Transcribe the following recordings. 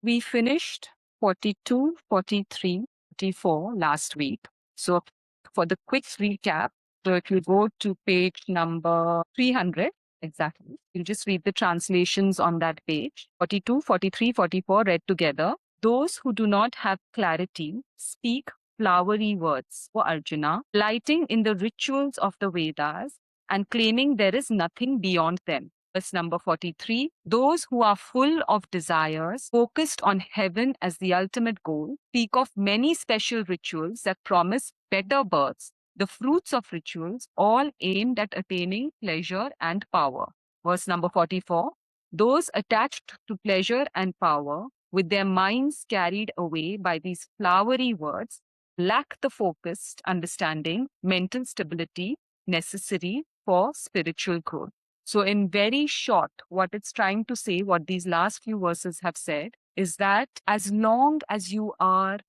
We finished 42, 43, 44 last week. So for the quick recap, so if you go to page number 300, exactly, you'll just read the translations on that page. 42, 43, 44 read together. Those who do not have clarity speak flowery words, O Arjuna, lighting in the rituals of the Vedas and claiming there is nothing beyond them. Verse number 43, those who are full of desires, focused on heaven as the ultimate goal, speak of many special rituals that promise better births, the fruits of rituals, all aimed at attaining pleasure and power. Verse number 44, those attached to pleasure and power, with their minds carried away by these flowery words, lack the focused understanding, mental stability necessary for spiritual growth. So in very short, what it's trying to say, what these last few verses have said, is that as long as you are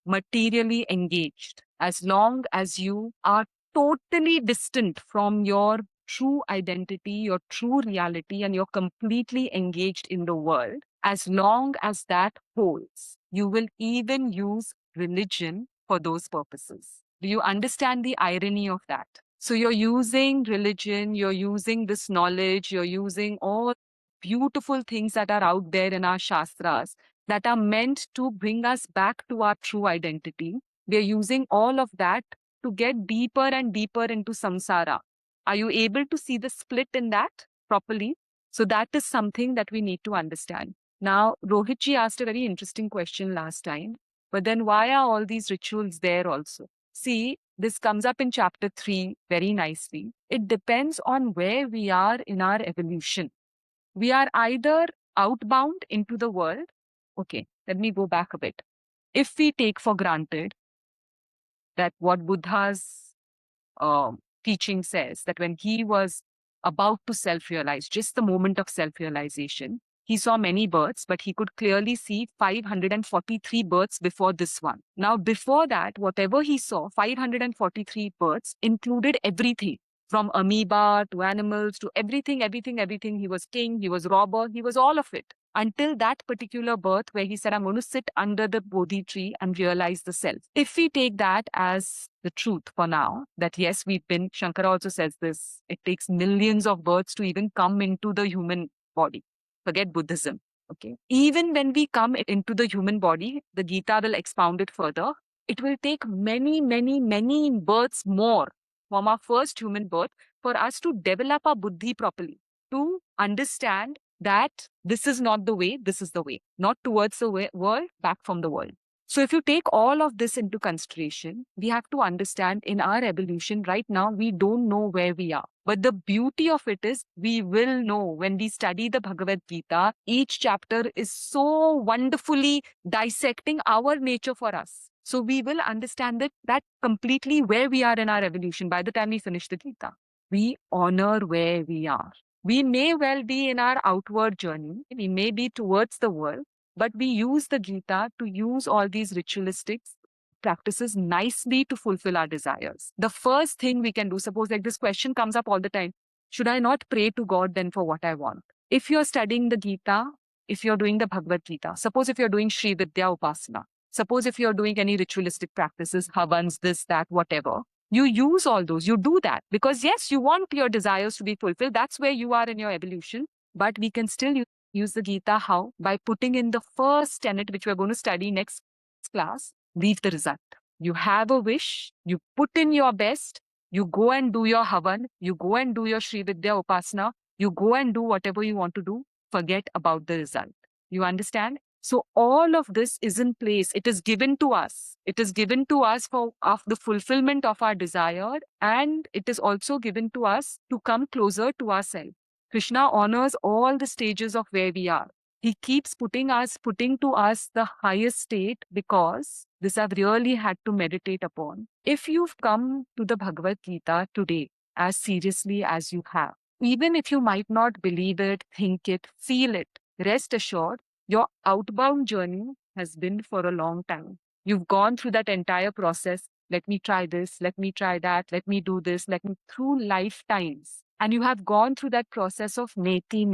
materially engaged, as long as you are totally distant from your true identity, your true reality, and you're completely engaged in the world, as long as that holds, you will even use religion for those purposes. Do you understand the irony of that? So you're using religion, you're using this knowledge, you're using all beautiful things that are out there in our shastras that are meant to bring us back to our true identity. We are using all of that to get deeper and deeper into samsara. Are you able to see the split in that properly? So that is something that we need to understand. Now, Rohitji asked a very interesting question last time, but then why are all these rituals there also? See, this comes up in chapter 3 very nicely. It depends on where we are in our evolution. We are either outbound into the world. Okay, let me go back a bit. If we take for granted that what Buddha's teaching says, that when he was about to self-realize, just the moment of self-realization, he saw many births, but he could clearly see 543 births before this one. Now, before that, whatever he saw, 543 births included everything. From amoeba to animals to everything. He was king, he was robber, he was all of it. Until that particular birth where he said, I'm going to sit under the Bodhi tree and realize the self. If we take that as the truth for now, that yes, Shankara also says this, it takes millions of births to even come into the human body. Forget Buddhism. Okay. Even when we come into the human body, the Gita will expound it further. It will take many births more from our first human birth for us to develop our buddhi properly, to understand that this is not the way, this is the way, not towards the world, back from the world. So if you take all of this into consideration, we have to understand in our evolution right now, we don't know where we are. But the beauty of it is we will know when we study the Bhagavad Gita. Each chapter is so wonderfully dissecting our nature for us. So we will understand that completely where we are in our evolution by the time we finish the Gita. We honor where we are. We may well be in our outward journey. We may be towards the world, but we use the Gita to use all these ritualistic practices nicely to fulfill our desires. The first thing we can do, suppose like this question comes up all the time, should I not pray to God then for what I want? If you're studying the Gita, if you're doing the Bhagavad Gita, suppose if you're doing Sri Vidya Upasana, suppose if you're doing any ritualistic practices, havans, this, that, whatever, you use all those, you do that. Because yes, you want your desires to be fulfilled. That's where you are in your evolution. But we can still use the Gita how? By putting in the first tenet, which we're going to study next class, leave the result. You have a wish, you put in your best, you go and do your havan, you go and do your Sri Vidya Upasana, you go and do whatever you want to do, forget about the result. You understand? So all of this is in place. It is given to us. It is given to us for the fulfillment of our desire, and it is also given to us to come closer to ourselves. Krishna honors all the stages of where we are. He keeps putting to us the highest state because this I've really had to meditate upon. If you've come to the Bhagavad Gita today as seriously as you have, even if you might not believe it, think it, feel it, rest assured, your outbound journey has been for a long time. You've gone through that entire process. Let me try this, let me try that, let me do this, through lifetimes. And you have gone through that process of neti.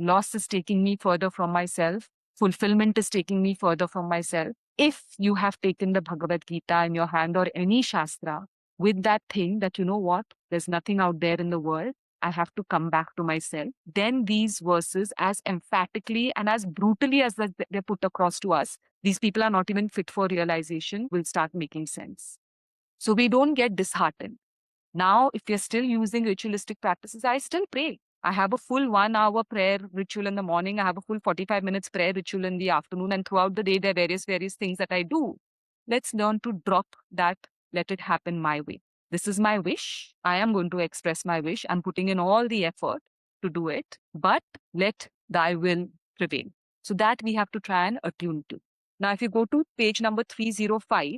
loss is taking me further from myself, fulfillment is taking me further from myself. If you have taken the Bhagavad Gita in your hand or any Shastra with that thing that, you know what, there's nothing out there in the world, I have to come back to myself, then these verses, as emphatically and as brutally as they're put across to us, these people are not even fit for realization, will start making sense. So we don't get disheartened. Now, if you're still using ritualistic practices, I still pray. I have a full 1 hour prayer ritual in the morning. I have a full 45 minutes prayer ritual in the afternoon. And throughout the day, there are various things that I do. Let's learn to drop that. Let it happen my way. This is my wish. I am going to express my wish. I'm putting in all the effort to do it. But let thy will prevail. So that we have to try and attune to. Now, if you go to page number 305,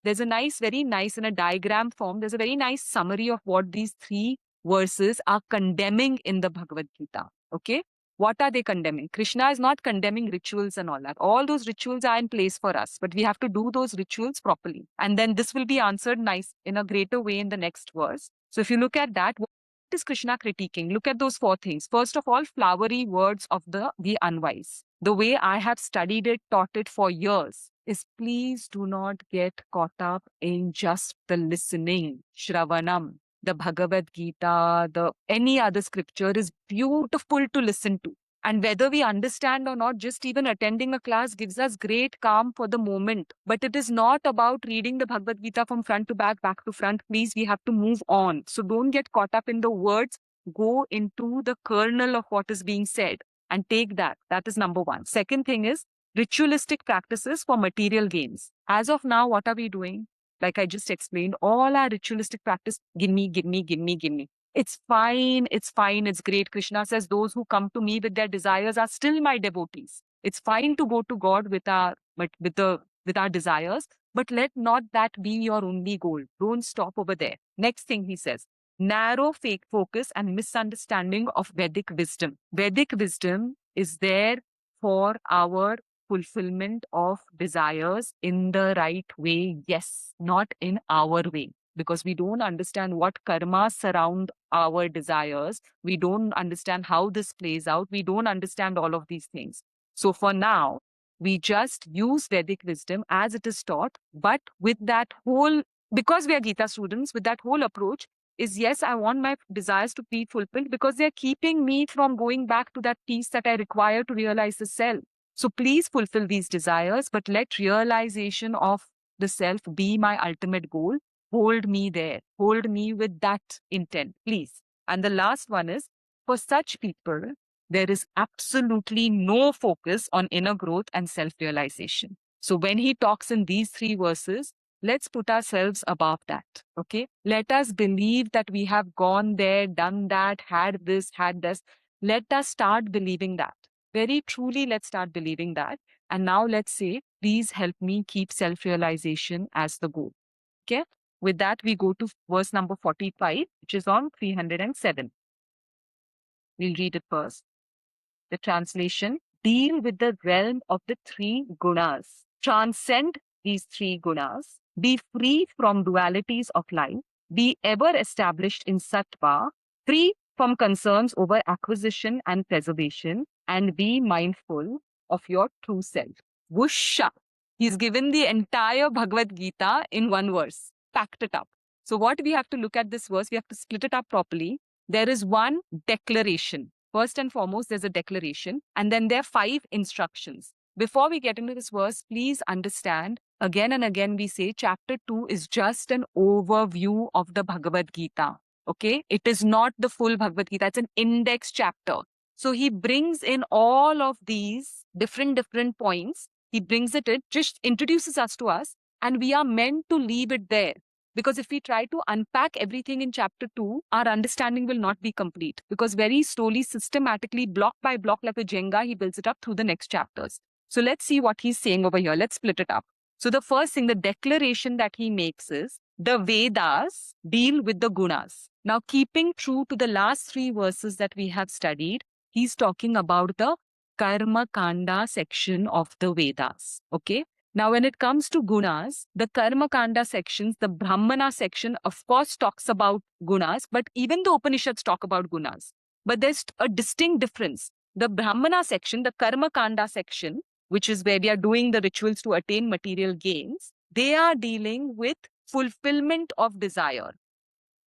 there's a nice, very nice, in a diagram form, there's a very nice summary of what these three verses are condemning in the Bhagavad Gita. Okay? What are they condemning? Krishna is not condemning rituals and all that. All those rituals are in place for us, but we have to do those rituals properly. And then this will be answered nice in a greater way in the next verse. So if you look at that, what is Krishna critiquing? Look at those four things. First of all, flowery words of the unwise. The way I have studied it, taught it for years, is please do not get caught up in just the listening, Shravanam. The Bhagavad Gita, any other scripture is beautiful to listen to. And whether we understand or not, just even attending a class gives us great calm for the moment. But it is not about reading the Bhagavad Gita from front to back to front. Please, we have to move on. So don't get caught up in the words. Go into the kernel of what is being said and take that. That is number one. Second thing is ritualistic practices for material gains. As of now, what are we doing? Like I just explained, all our ritualistic practice, give me. It's fine, it's great. Krishna says, those who come to me with their desires are still my devotees. It's fine to go to God with our desires, but let not that be your only goal. Don't stop over there. Next thing he says, narrow fake focus and misunderstanding of Vedic wisdom. Vedic wisdom is there for our fulfillment of desires in the right way, yes, not in our way. Because we don't understand what karmas surround our desires. We don't understand how this plays out. We don't understand all of these things. So for now, we just use Vedic wisdom as it is taught, but with that whole, because we are Gita students, with that whole approach is, yes, I want my desires to be fulfilled because they're keeping me from going back to that peace that I require to realize the self. So please fulfill these desires, but let realization of the self be my ultimate goal. Hold me there. Hold me with that intent, please. And the last one is, for such people, there is absolutely no focus on inner growth and self-realization. So when he talks in these three verses, let's put ourselves above that, okay? Let us believe that we have gone there, done that, had this, had this. Let us start believing that. Very truly, let's start believing that. And now let's say, please help me keep self-realization as the goal. Okay? With that, we go to verse number 45, which is on 307. We'll read it first. The translation, deal with the realm of the three gunas. Transcend these three gunas. Be free from dualities of life. Be ever established in sattva. Free from concerns over acquisition and preservation, and be mindful of your true self. Whoosha! He's given the entire Bhagavad Gita in one verse, packed it up. So what we have to look at this verse, we have to split it up properly. There is one declaration. First and foremost, there's a declaration, and then there are 5 instructions. Before we get into this verse, please understand, again and again we say chapter 2 is just an overview of the Bhagavad Gita. Okay, it is not the full Bhagavad Gita. It's an index chapter. So he brings in all of these different points. He brings it in, just introduces us to us, and we are meant to leave it there. Because if we try to unpack everything in chapter 2, our understanding will not be complete. Because very slowly, systematically, block by block, like a Jenga, he builds it up through the next chapters. So let's see what he's saying over here. Let's split it up. So the first thing, the declaration that he makes is, the Vedas deal with the gunas. Now, keeping true to the last 3 verses that we have studied, he's talking about the Karma Kanda section of the Vedas. Okay. Now, when it comes to gunas, the Karma Kanda sections, the Brahmana section, of course, talks about gunas, but even the Upanishads talk about gunas. But there's a distinct difference. The Brahmana section, the Karma Kanda section, which is where we are doing the rituals to attain material gains, they are dealing with fulfillment of desire.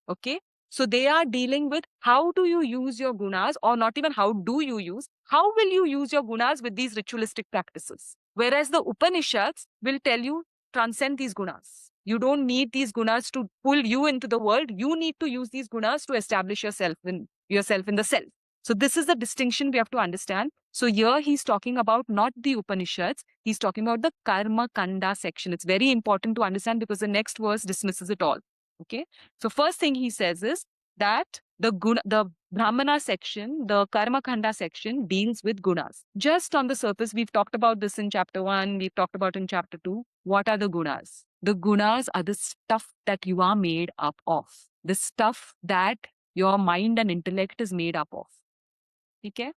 Okay. So they are dealing with how do you use your gunas, or not even how do you use, how will you use your gunas with these ritualistic practices? Whereas the Upanishads will tell you transcend these gunas. You don't need these gunas to pull you into the world. You need to use these gunas to establish yourself in the self. So this is the distinction we have to understand. So here he's talking about not the Upanishads, he's talking about the Karma Kanda section. It's very important to understand because the next verse dismisses it all. Okay. So first thing he says is that the Brahmana section, the Karma Khanda section deals with gunas. Just on the surface, we've talked about this in chapter 1, we've talked about in chapter 2. What are the gunas? The gunas are the stuff that you are made up of. The stuff that your mind and intellect is made up of. Okay?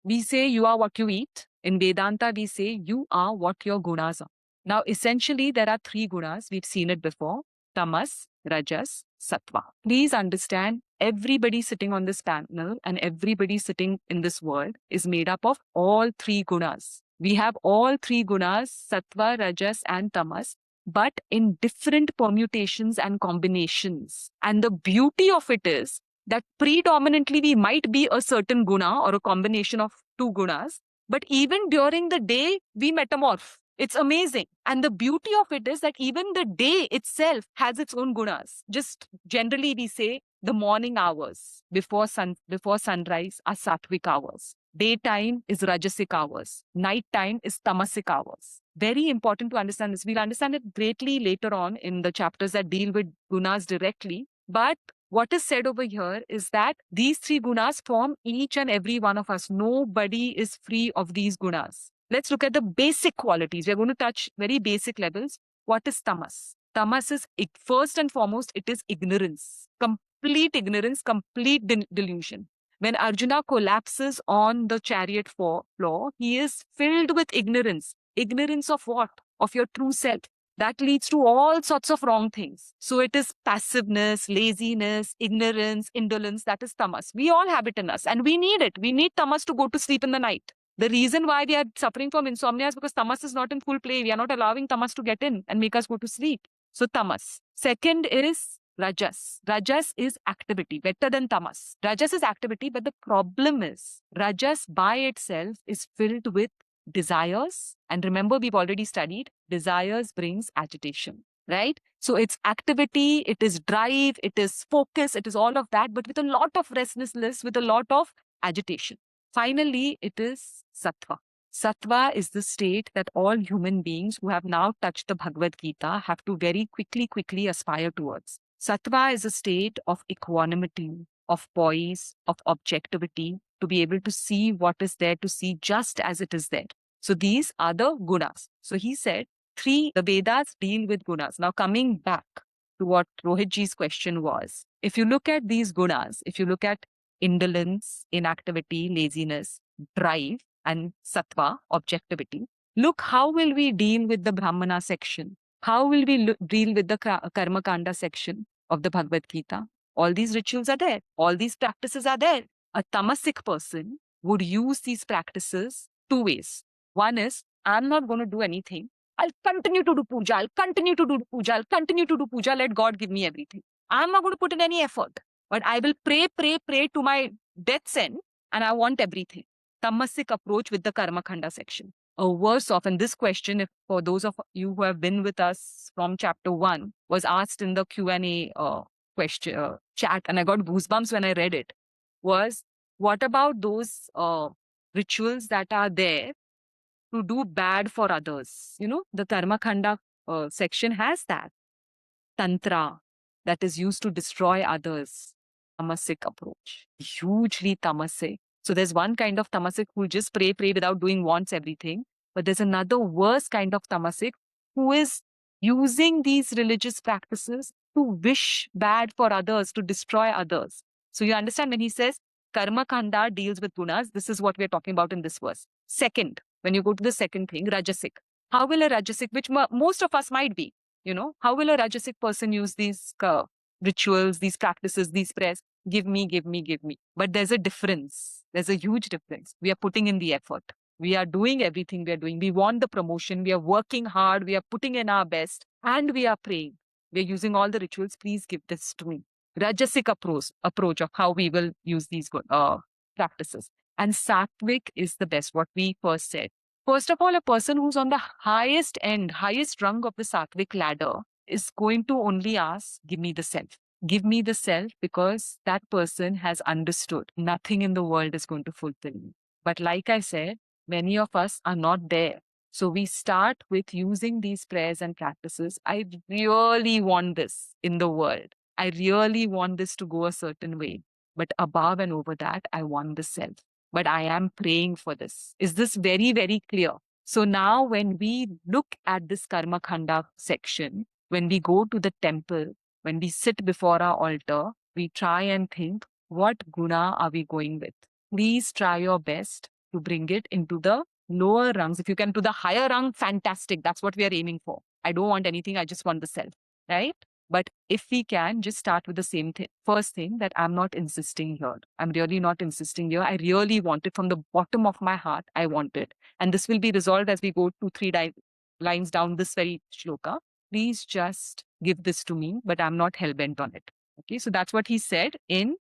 We say you are what you eat. In Vedanta, we say you are what your gunas are. Now, essentially, there are 3 gunas. We've seen it before. Tamas, Rajas, Sattva. Please understand, everybody sitting on this panel and everybody sitting in this world is made up of all 3 gunas. We have all 3 gunas, Sattva, Rajas, and Tamas, but in different permutations and combinations. And the beauty of it is that predominantly we might be a certain guna or a combination of 2 gunas, but even during the day, we metamorph. It's amazing. And the beauty of it is that even the day itself has its own gunas. Just generally we say the morning hours before sunrise are sattvic hours. Daytime is rajasic hours. Nighttime is tamasic hours. Very important to understand this. We'll understand it greatly later on in the chapters that deal with gunas directly. But what is said over here is that these 3 gunas form each and every one of us. Nobody is free of these gunas. Let's look at the basic qualities. We're going to touch very basic levels. What is tamas? Tamas is, first and foremost, it is ignorance. Complete ignorance, complete delusion. When Arjuna collapses on the chariot floor, he is filled with ignorance. Ignorance of what? Of your true self. That leads to all sorts of wrong things. So it is passiveness, laziness, ignorance, indolence. That is tamas. We all have it in us and we need it. We need tamas to go to sleep in the night. The reason why we are suffering from insomnia is because tamas is not in full play. We are not allowing tamas to get in and make us go to sleep. So tamas. Second is rajas. Rajas is activity, better than tamas. Rajas is activity, but the problem is rajas by itself is filled with desires. And remember, we've already studied, desires brings agitation, right? So it's activity, it is drive, it is focus, it is all of that, but with a lot of restlessness, with a lot of agitation. Finally, it is sattva. Sattva is the state that all human beings who have now touched the Bhagavad Gita have to very quickly aspire towards. Sattva is a state of equanimity, of poise, of objectivity, to be able to see what is there, to see just as it is there. So these are the gunas. So he said, the Vedas deal with gunas. Now coming back to what Rohitji's question was, if you look at these gunas, if you look at indolence, inactivity, laziness, drive, and sattva, objectivity, look how will we deal with the Brahmana section? How will we deal with the Karma Kanda section of the Bhagavad Gita? All these rituals are there. All these practices are there. A tamasic person would use these practices 2 ways. One is, I'm not going to do anything. I'll continue to do puja. I'll continue to do puja. I'll continue to do puja. Let God give me everything. I'm not going to put in any effort. But I will pray to my death's end and I want everything. Tamasic approach with the Karma Khanda section. A worse off, and this question, if for those of you who have been with us from chapter 1, was asked in the Q&A question chat, and I got goosebumps when I read it, was what about those rituals that are there to do bad for others? You know, the Karma Khanda section has that. Tantra that is used to destroy others. Tamasic approach. Hugely tamasic. So there's one kind of tamasic who just pray without doing, wants everything. But there's another worse kind of tamasic who is using these religious practices to wish bad for others, to destroy others. So you understand when he says Karma Khanda deals with gunas, this is what we're talking about in this verse. Second, when you go to the second thing, Rajasic. How will a Rajasic, which most of us might be, you know, how will a Rajasic person use these rituals, these practices, these prayers? give me, give me, give me. But there's a difference. There's a huge difference. We are putting in the effort. We are doing everything we are doing. We want the promotion. We are working hard. We are putting in our best and we are praying. We are using all the rituals. Please give this to me. Rajasic approach of how we will use these practices. And Sattvic is the best, what we first said. First of all, a person who's on the highest end, highest rung of the Sattvic ladder is going to only ask, give me the self. Give me the self, because that person has understood nothing in the world is going to fulfill me. But like I said, many of us are not there. So we start with using these prayers and practices. I really want this in the world. I really want this to go a certain way. But above and over that, I want the self. But I am praying for this. Is this very, very clear? So now when we look at this Karma Khanda section, when we go to the temple, when we sit before our altar, we try and think, what guna are we going with? Please try your best to bring it into the lower rungs. If you can to the higher rung, fantastic. That's what we are aiming for. I don't want anything. I just want the self, right? But if we can, just start with the same thing. First thing, that I'm not insisting here. I'm really not insisting here. I really want it from the bottom of my heart. I want it. And this will be resolved as we go 2-3 lines down this very shloka. Please just give this to me, but I'm not hell-bent on it. Okay, so that's what he said in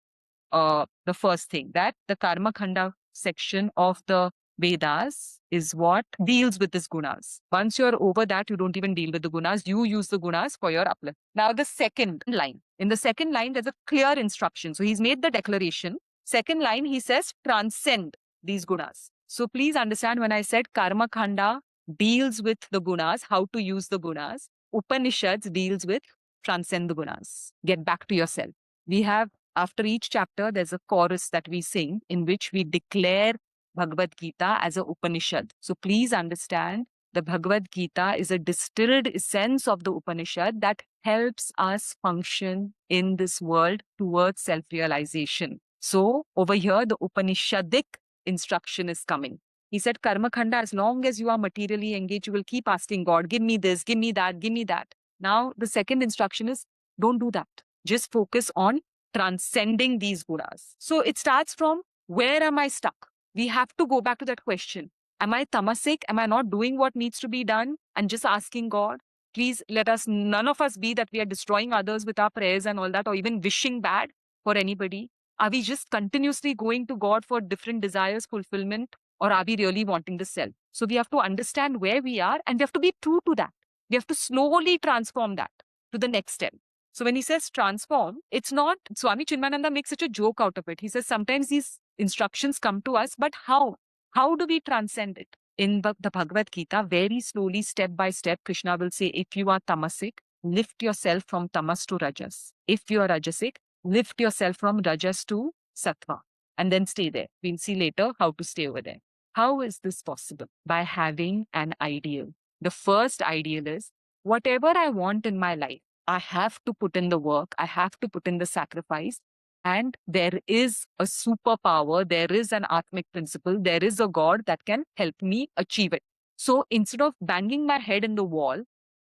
the first thing, that the Karma Khanda section of the Vedas is what deals with these gunas. Once you're over that, you don't even deal with the gunas. You use the gunas for your uplift. Now, the second line. In the second line, there's a clear instruction. So he's made the declaration. Second line, he says, transcend these gunas. So please understand, when I said Karma Khanda deals with the gunas, how to use the gunas, Upanishads deals with transcend the gunas. Get back to yourself. We have, after each chapter, there's a chorus that we sing in which we declare Bhagavad Gita as a Upanishad. So please understand, the Bhagavad Gita is a distilled essence of the Upanishad that helps us function in this world towards self-realization. So over here, the Upanishadic instruction is coming. He said, Karma Khanda, as long as you are materially engaged, you will keep asking God, give me this, give me that, give me that. Now, the second instruction is, don't do that. Just focus on transcending these gunas. So it starts from, where am I stuck? We have to go back to that question. Am I tamasic? Am I not doing what needs to be done? And just asking God, please let us, none of us be that we are destroying others with our prayers and all that, or even wishing bad for anybody. Are we just continuously going to God for different desires, fulfillment, or are we really wanting the self? So we have to understand where we are and we have to be true to that. We have to slowly transform that to the next step. So when he says transform, it's not, Swami Chinmayananda makes such a joke out of it. He says sometimes these instructions come to us, but how? How do we transcend it? In the Bhagavad Gita, very slowly, step by step, Krishna will say, if you are tamasic, lift yourself from tamas to rajas. If you are rajasic, lift yourself from rajas to sattva. And then stay there. We'll see later how to stay over there. How is this possible? By having an ideal. The first ideal is, whatever I want in my life, I have to put in the work, I have to put in the sacrifice, and there is a superpower, there is an Atmic principle, there is a God that can help me achieve it. So instead of banging my head in the wall,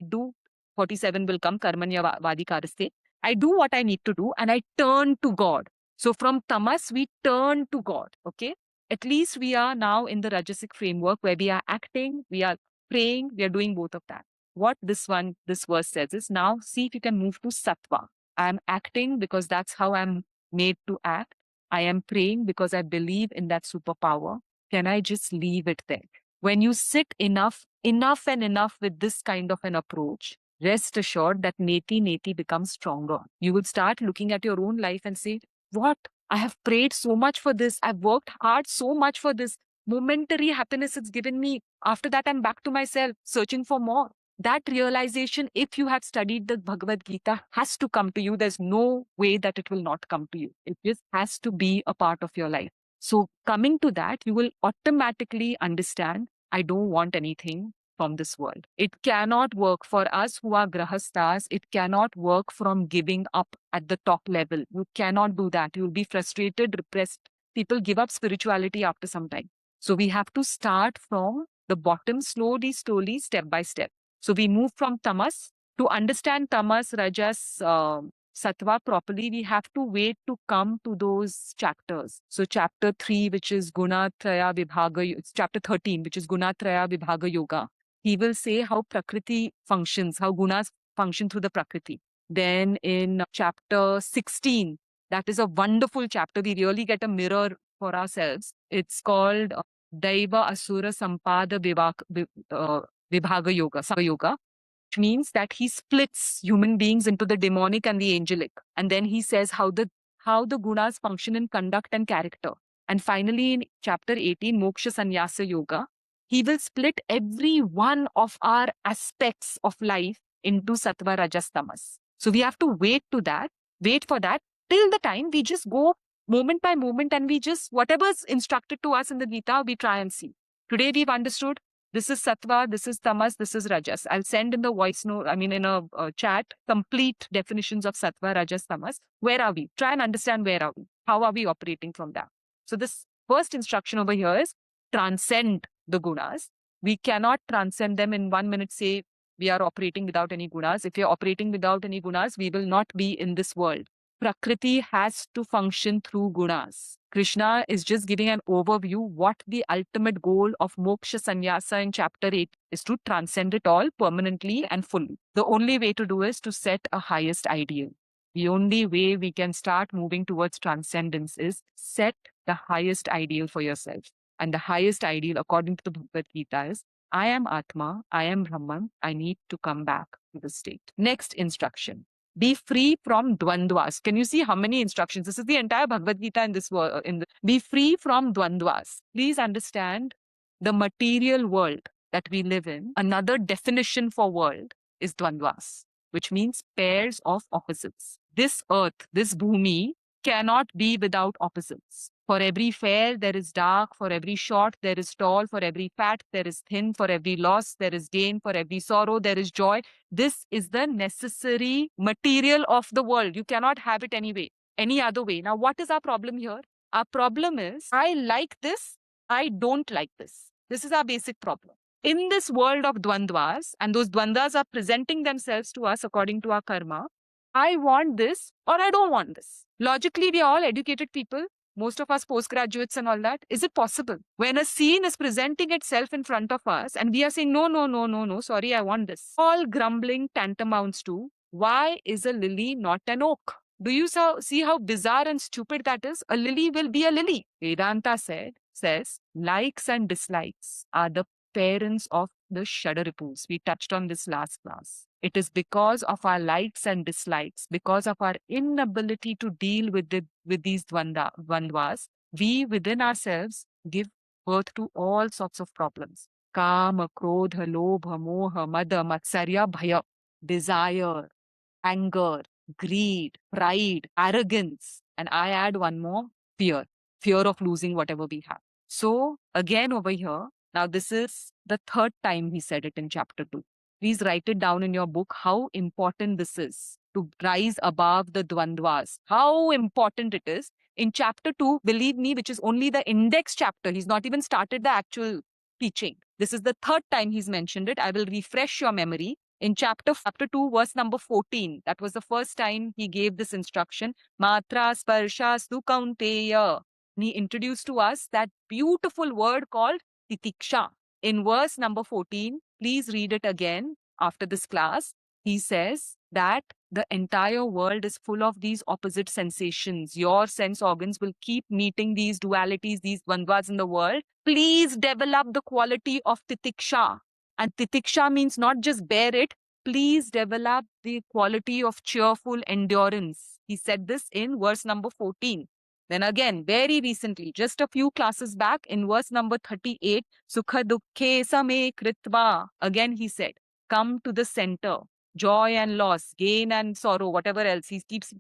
do 47 will come, karmanya vadikaraste, I do what I need to do and I turn to God. So from tamas, we turn to God, okay? At least we are now in the Rajasic framework where we are acting, we are praying, we are doing both of that. What this verse says is, now see if you can move to sattva. I am acting because that's how I'm made to act. I am praying because I believe in that superpower. Can I just leave it there? When you sit enough and enough with this kind of an approach, rest assured that neti becomes stronger. You will start looking at your own life and say, what? I have prayed so much for this. I've worked hard so much for this. Momentary happiness it's given me. After that, I'm back to myself, searching for more. That realization, if you have studied the Bhagavad Gita, has to come to you. There's no way that it will not come to you. It just has to be a part of your life. So coming to that, you will automatically understand, I don't want anything from this world. It cannot work for us who are grahastas. It cannot work from giving up at the top level. You cannot do that. You'll be frustrated, repressed. People give up spirituality after some time. So we have to start from the bottom, slowly, step by step. So we move from tamas to understand tamas, rajas, sattva properly, we have to wait to come to those chapters. So chapter 3, which is Gunatraya Vibhaga, it's chapter 13, which is Gunatraya Vibhaga Yoga. He will say how Prakriti functions, how gunas function through the Prakriti. Then in chapter 16, that is a wonderful chapter. We really get a mirror for ourselves. It's called Daiva Asura Sampada Vibhaga Yoga, which means that he splits human beings into the demonic and the angelic. And then he says how the gunas function in conduct and character. And finally, in chapter 18, Moksha Sannyasa Yoga, he will split every one of our aspects of life into sattva, rajas, tamas. So we have to wait for that till the time we just go moment by moment, and we just, whatever's instructed to us in the Gita, we try and see. Today we've understood this is sattva, this is tamas, this is rajas. I'll send in the voice note, in a chat, complete definitions of sattva, rajas, tamas. Where are we? Try and understand where are we? How are we operating from that? So this first instruction over here is transcend the gunas. We cannot transcend them in 1 minute, say we are operating without any gunas. If we are operating without any gunas, we will not be in this world. Prakriti has to function through gunas. Krishna is just giving an overview what the ultimate goal of moksha sannyasa in chapter 8 is, to transcend it all permanently and fully. The only way to do is to set a highest ideal. The only way we can start moving towards transcendence is set the highest ideal for yourself. And the highest ideal, according to the Bhagavad Gita, is I am Atma, I am Brahman, I need to come back to the state. Next instruction. Be free from dvandvas. Can you see how many instructions? This is the entire Bhagavad Gita in this be free from dvandvas. Please understand the material world that we live in. Another definition for world is dvandvas, which means pairs of opposites. This earth, this bhumi, cannot be without opposites. For every fair, there is dark. For every short, there is tall. For every fat, there is thin. For every loss, there is gain. For every sorrow, there is joy. This is the necessary material of the world. You cannot have it any other way. Now, what is our problem here? Our problem is, I like this, I don't like this. This is our basic problem. In this world of dvandvas, and those dvandvas are presenting themselves to us according to our karma, I want this or I don't want this. Logically, we are all educated people. Most of us postgraduates and all that. Is it possible? When a scene is presenting itself in front of us and we are saying, no, sorry, I want this. All grumbling tantamounts to, why is a lily not an oak? Do you see how bizarre and stupid that is? A lily will be a lily. Vedanta says, likes and dislikes are the parents of the Shadaripus. We touched on this last class. It is because of our likes and dislikes, because of our inability to deal with these dvandvas, we within ourselves give birth to all sorts of problems. Kama, krodha, lobha, moha, mada, matsarya, bhaya, desire, anger, greed, pride, arrogance. And I add one more, fear of losing whatever we have. So again over here, now this is the third time he said it in chapter 2. Please write it down in your book how important this is to rise above the dvandvas. How important it is. In chapter 2, believe me, which is only the index chapter, he's not even started the actual teaching. This is the third time he's mentioned it. I will refresh your memory. In chapter 2, verse number 14, that was the first time he gave this instruction. Matra sparshastu kaunteya. And he introduced to us that beautiful word called titiksha. In verse number 14, please read it again after this class. He says that the entire world is full of these opposite sensations. Your sense organs will keep meeting these dualities, these dvandvas in the world. Please develop the quality of titiksha. And titiksha means not just bear it. Please develop the quality of cheerful endurance. He said this in verse number 14. Then again, very recently, just a few classes back, in verse number 38, Sukha dukkhe same kritva. Again he said, come to the center. Joy and loss, gain and sorrow, whatever else. He keeps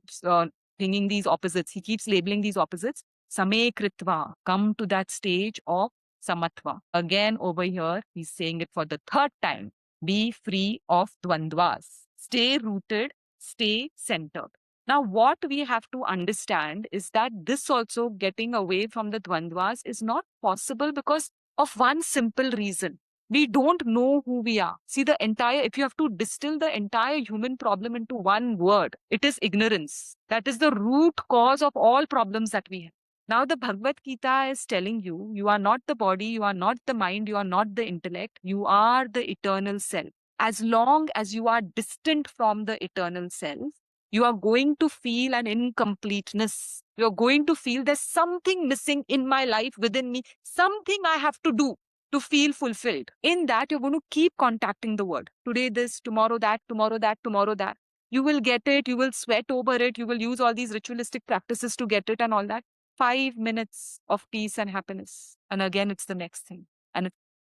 bringing these opposites. He keeps labeling these opposites. Same kritva. Come to that stage of samatva. Again over here, he's saying it for the third time. Be free of dvandvas. Stay rooted, stay centered. Now, what we have to understand is that this also, getting away from the dvandvas, is not possible because of one simple reason. We don't know who we are. See, if you have to distill the entire human problem into one word, it is ignorance. That is the root cause of all problems that we have. Now, the Bhagavad Gita is telling you, you are not the body, you are not the mind, you are not the intellect, you are the eternal self. As long as you are distant from the eternal self, you are going to feel an incompleteness. You're going to feel there's something missing in my life within me, something I have to do to feel fulfilled. In that, you're going to keep contacting the word. Today this, tomorrow that, tomorrow that, tomorrow that. You will get it, you will sweat over it, you will use all these ritualistic practices to get it and all that. 5 minutes of peace and happiness. And again, it's the next thing.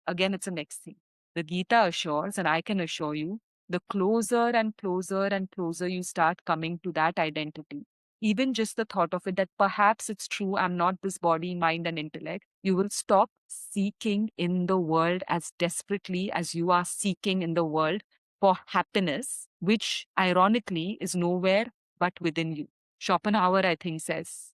Again, it's the next thing. The Gita assures, and I can assure you, the closer and closer and closer you start coming to that identity, even just the thought of it that perhaps it's true, I'm not this body, mind, and intellect, you will stop seeking in the world as desperately as you are seeking in the world for happiness, which ironically is nowhere but within you. Schopenhauer, I think, says,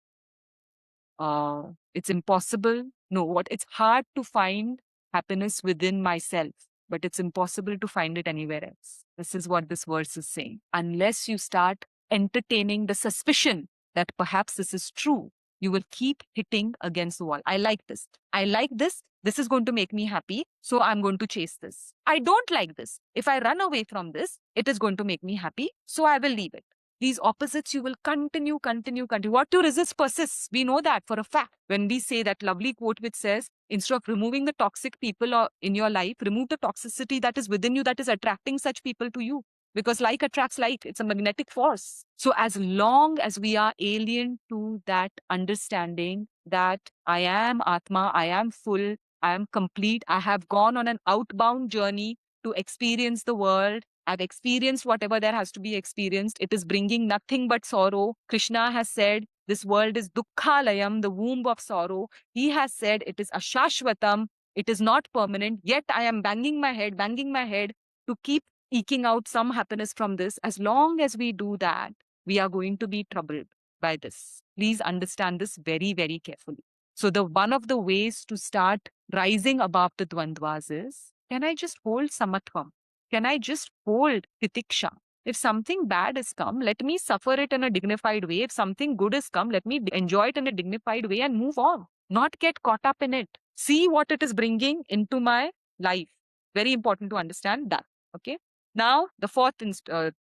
it's impossible. No, it's hard to find happiness within myself, but it's impossible to find it anywhere else. This is what this verse is saying. Unless you start entertaining the suspicion that perhaps this is true, you will keep hitting against the wall. I like this. I like this. This is going to make me happy. So I'm going to chase this. I don't like this. If I run away from this, it is going to make me happy. So I will leave it. These opposites you will continue. What you resist persists. We know that for a fact. When we say that lovely quote which says, instead of removing the toxic people in your life, remove the toxicity that is within you that is attracting such people to you. Because like attracts like, it's a magnetic force. So as long as we are alien to that understanding that I am Atma, I am full, I am complete, I have gone on an outbound journey to experience the world, I've experienced whatever there has to be experienced. It is bringing nothing but sorrow. Krishna has said, this world is dukkhalayam, the womb of sorrow. He has said it is ashashvatam. It is not permanent. Yet I am banging my head to keep eking out some happiness from this. As long as we do that, we are going to be troubled by this. Please understand this very, very carefully. So one of the ways to start rising above the dvandvas is, can I just hold samatvam? Can I just hold titiksha? If something bad has come, let me suffer it in a dignified way. If something good has come, let me enjoy it in a dignified way and move on. Not get caught up in it. See what it is bringing into my life. Very important to understand that. Okay. Now, the fourth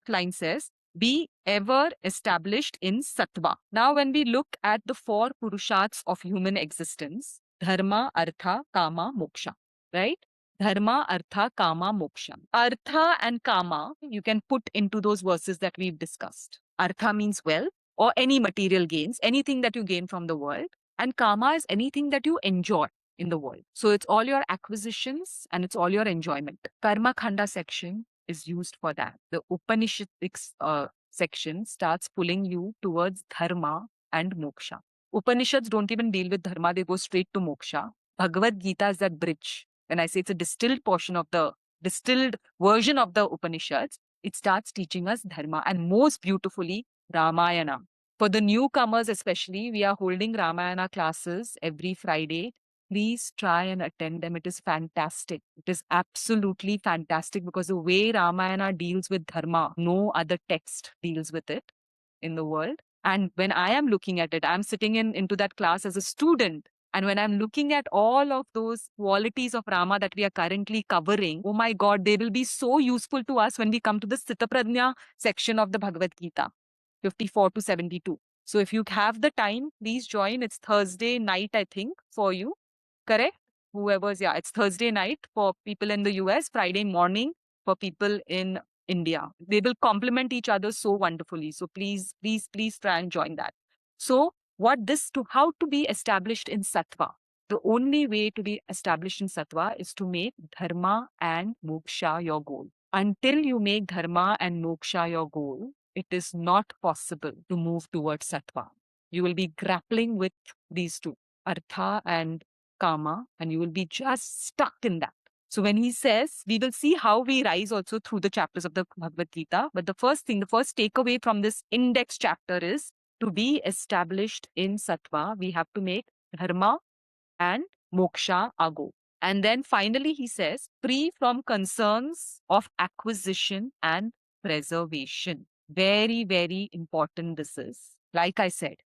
line says, be ever established in sattva. Now, when we look at the four purushats of human existence, dharma, artha, kama, moksha, right? Dharma, artha, kama, moksha. Artha and kama, you can put into those verses that we've discussed. Artha means wealth or any material gains, anything that you gain from the world. And kama is anything that you enjoy in the world. So it's all your acquisitions and it's all your enjoyment. Karma Khanda section is used for that. The Upanishadic section starts pulling you towards dharma and moksha. Upanishads don't even deal with dharma, they go straight to moksha. Bhagavad Gita is that bridge. When I say it's a distilled version of the Upanishads, it starts teaching us dharma and most beautifully Ramayana. For the newcomers especially, we are holding Ramayana classes every Friday. Please try and attend them. It is fantastic. It is absolutely fantastic because the way Ramayana deals with dharma, no other text deals with it in the world. And when I am looking at it, I'm sitting into that class as a student. And when I'm looking at all of those qualities of Rama that we are currently covering, oh my God, they will be so useful to us when we come to the Sthita Prajna section of the Bhagavad Gita, 54 to 72. So if you have the time, please join. It's Thursday night, I think, for you. Correct? It's Thursday night for people in the US, Friday morning for people in India. They will complement each other so wonderfully. So please try and join that. So how to be established in sattva? The only way to be established in sattva is to make dharma and moksha your goal. Until you make dharma and moksha your goal, it is not possible to move towards sattva. You will be grappling with these two, artha and kama, and you will be just stuck in that. So when he says, we will see how we rise also through the chapters of the Bhagavad Gita. But the first takeaway from this index chapter is to be established in sattva, we have to make dharma and moksha our goal. And then finally, he says, free from concerns of acquisition and preservation. Very, very important this is. Like I said,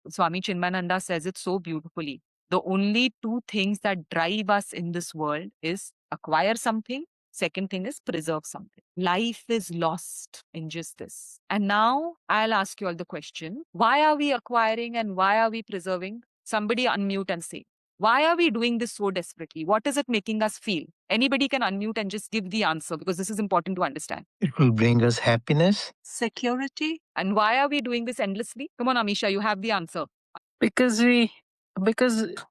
Swami Chinmayananda says it so beautifully. The only two things that drive us in this world is acquire something. Second thing is preserve something. Life is lost in just this. And now I'll ask you all the question. Why are we acquiring and why are we preserving? Somebody unmute and say. Why are we doing this so desperately? What is it making us feel? Anybody can unmute and just give the answer because this is important to understand. It will bring us happiness. Security. And why are we doing this endlessly? Come on, Amisha, you have the answer. Because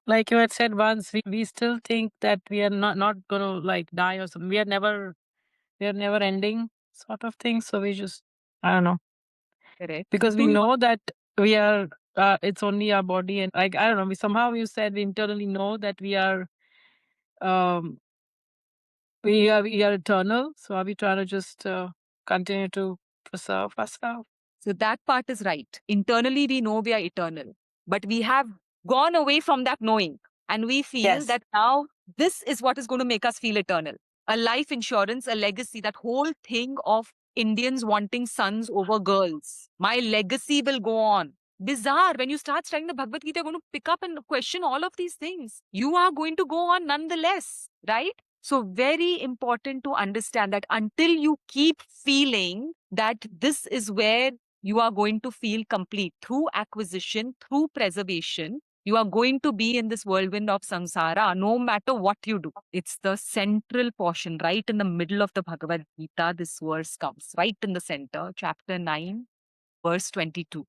like you had said once, we still think that we are not gonna like die or something. We are never ending sort of thing. So we just, I don't know, Correct. because we know that we are it's only our body, and like, I don't know, you said we internally know that we are we are eternal. So are we trying to just continue to preserve ourselves? So that part is right. Internally, we know we are eternal, but we have gone away from that knowing. And we feel that now this is what is going to make us feel eternal. A life insurance, a legacy, that whole thing of Indians wanting sons over girls. My legacy will go on. Bizarre. When you start studying the Bhagavad Gita, you're going to pick up and question all of these things. You are going to go on nonetheless, right? So very important to understand that until you keep feeling that this is where you are going to feel complete through acquisition, through preservation, you are going to be in this whirlwind of samsara no matter what you do. It's the central portion, right in the middle of the Bhagavad Gita. This verse comes right in the center, chapter 9, verse 22.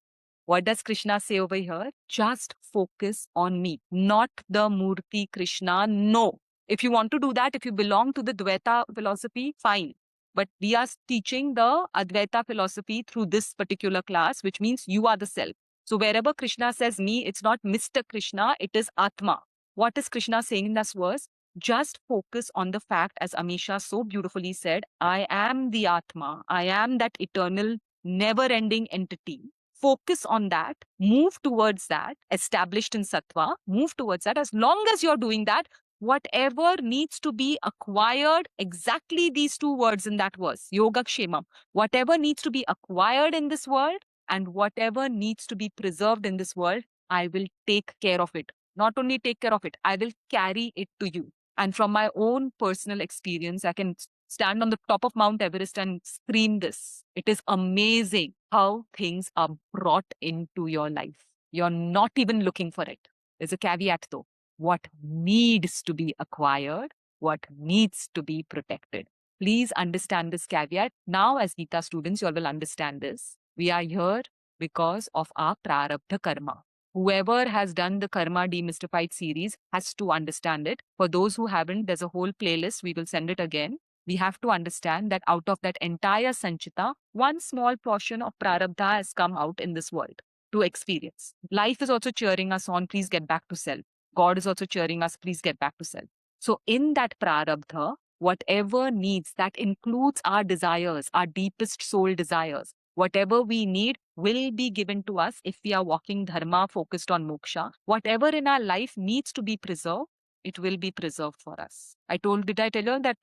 What does Krishna say over here? Just focus on me, not the Murti Krishna. No. If you want to do that, if you belong to the Dvaita philosophy, fine. But we are teaching the Advaita philosophy through this particular class, which means you are the self. So wherever Krishna says me, it's not Mr. Krishna, it is Atma. What is Krishna saying in this verse? Just focus on the fact, as Amisha so beautifully said, I am the Atma. I am that eternal, never-ending entity. Focus on that, move towards that, established in Sattva, move towards that. As long as you're doing that, whatever needs to be acquired, exactly these two words in that verse, Yogakshemam, whatever needs to be acquired in this world and whatever needs to be preserved in this world, I will take care of it. Not only take care of it, I will carry it to you. And from my own personal experience, I can stand on the top of Mount Everest and scream this. It is amazing how things are brought into your life. You're not even looking for it. There's a caveat though. What needs to be acquired, what needs to be protected. Please understand this caveat. Now, as Gita students, you all will understand this. We are here because of our prarabdha karma. Whoever has done the Karma Demystified series has to understand it. For those who haven't, there's a whole playlist. We will send it again. We have to understand that out of that entire Sanchita, one small portion of prarabdha has come out in this world to experience. Life is also cheering us on, please get back to self. God is also cheering us, please get back to self. So in that prarabdha, whatever needs, that includes our desires, our deepest soul desires, whatever we need will be given to us if we are walking dharma focused on moksha. Whatever in our life needs to be preserved, it will be preserved for us. Did I tell you that